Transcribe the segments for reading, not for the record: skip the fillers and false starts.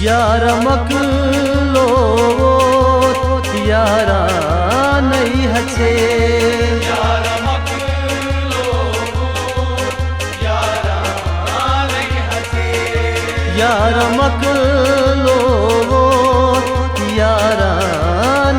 यार मकलो यारा नहीं हचे यार मकलो यारा नहीं हचे यार मकलो यारा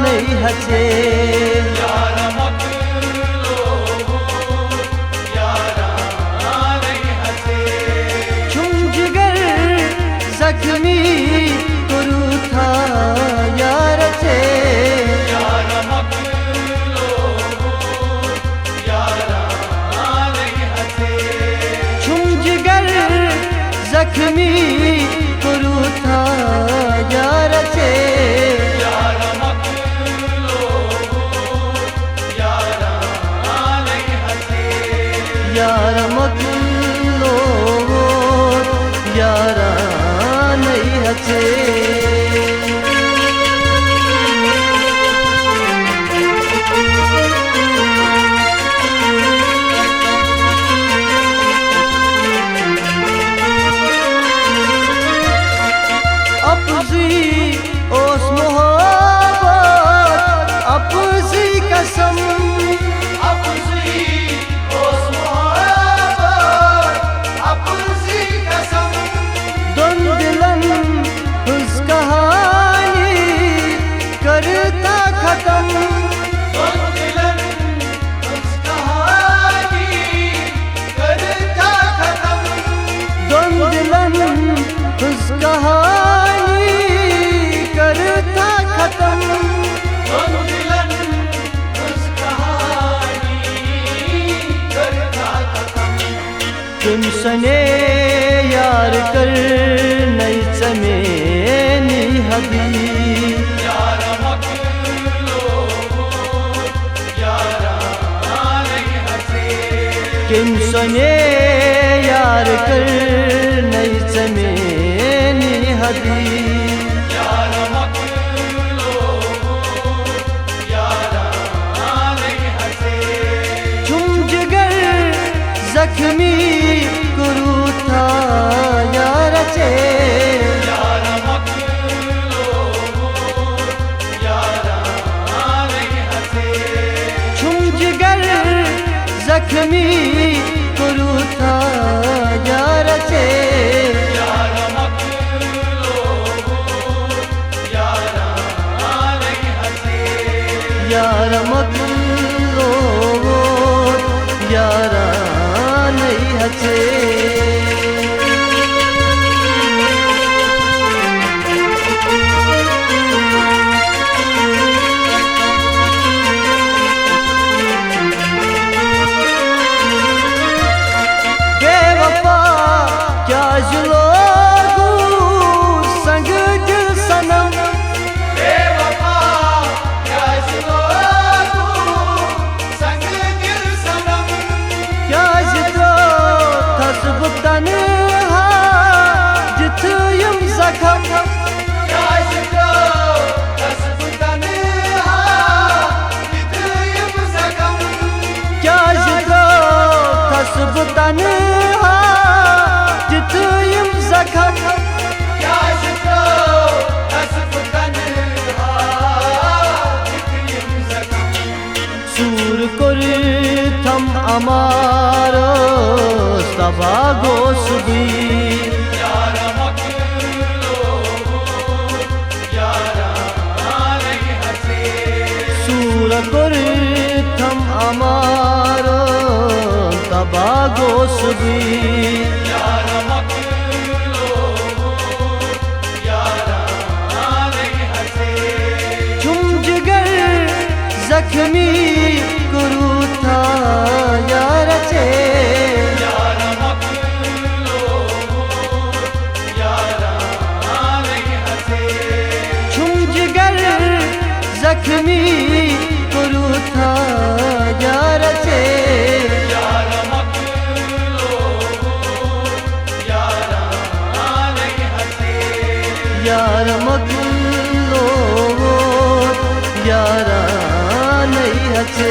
नहीं हचे यार मकलो यारा नहीं हचे चुंजगर जख्मी गुरु था यार चे यार मकलो यारा नहीं हचे चुंजगर जख्मी गुरु था यार चे यार मकलो यारा नहीं हचे यार मकलो यारा नहीं हचे अपजी ओस मोहब्बत अपजी कसम अपनी ओस मोहब्बत अपनी कसम दोन दिलन उस कहानी करता खत्म दोन दिलन उस कहानी करता खत्म दोन दिलन उस कहानी करता खत्म दोन दिलन उस कहानी करता खत्म तुम सने यार कर नहीं चमे नी हबी यार मकलो यारा नहीं हसे तुम सने यार कर नहीं चमे नी हबी यार मकलो यारा नहीं हसे चुंजगर जख्मी गुरु था यार चे यार मकलो यारा नहीं हसे चुंजगर जख्मी गुरु था यार चे यार मकलो यारा नहीं हसे यार मकलो यारा नहीं हचे बेवफा क्या जुलोगू संग दिल सनम बेवफा क्या जुलोगू संग दिल सनम क्या जितो थसब तन्हा जित यम जखम क्या जितो कसब तन्हा जितयम ज़ख़म क्या जितो थसब तन्हा जित यम जखम क्या जितो कसब तन्हा जितयम ज़ख़म सूर कुर थम अमारो सबा गोसबी यार मकलो यारा नहीं हसे सूर कुर थम अमारो सबा गोसबी यार मकलो यारा नहीं हसे चुंजगर जख्मी गुरु था यार चे यार मकलो यारा नहीं हसे चुंजगर जख्मी गुरु था यार चे यार मकलो यारा नहीं हसे यार मकलो यारा नहीं हचे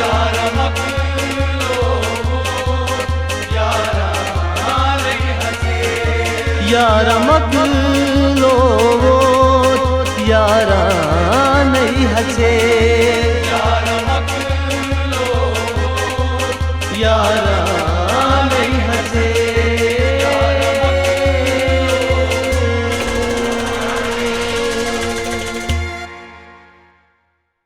यारा मकलो यारा नहीं हंसे यारा मकलो यारा नहीं हंसे